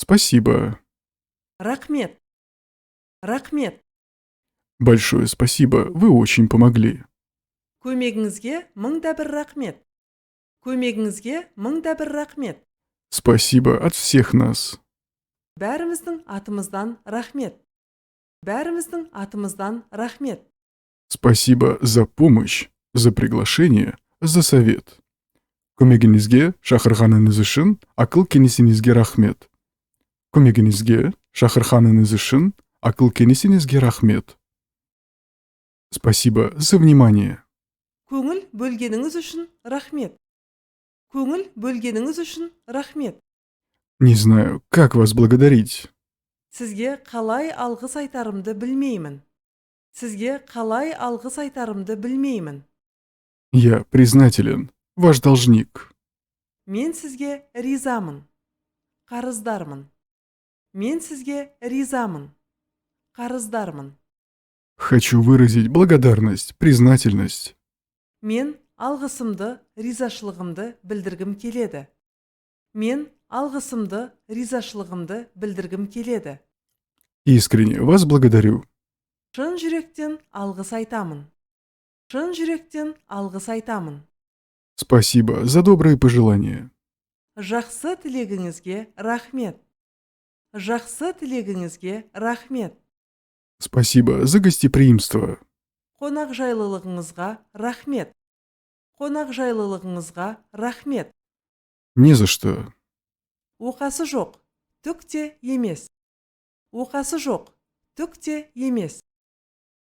Спасибо. Рахмет. Рахмет. Большое спасибо, вы очень помогли. Көмегіңізге мың да бір рахмет. Көмегіңізге мың да бір рахмет. Спасибо от всех нас. Бәріміздің атымыздан рахмет. Бәріміздің атымыздан рахмет. Спасибо за помощь, за приглашение, за совет. Көмегіңізге шақырғаныңыз үшін ақыл кеңесіңізге рахмет. Көмегіңізге шақырғаныңыз үшін ақыл кеңесіңізге рахмет. Спасибо за внимание. Көңіл бөлгеніңіз үшін рахмет. Көңіл бөлгеніңіз үшін рахмет. Не знаю, как вас благодарить. Сізге қалай алғыс айтарымды білмеймін. Сізге қалай алғыс айтарымды білмеймін. Я признателен, ваш должник. Мен сізге ризамын. Қарыздармын. Мен сізге ризамын. Қарыздармын. Хочу выразить благодарность, признательность. Мен алғысымды, ризашылығымды білдіргім келеді. Мен алғысымды, ризашылығымды білдіргім келеді. Искренне вас благодарю. Шын жүректен алғыс айтамын. Шын жүректен алғыс айтамын. Спасибо за добрые пожелания. Жақсы тілегіңізге рахмет. Жақсы тілегіңізге рахмет. Спасибо за гостеприимство. Қонақжайлылығыңызға рахмет. Қонақжайлылығыңызға рахмет. Не за что. Оқасы жоқ, түк те емес. Оқасы жоқ, түк те емес.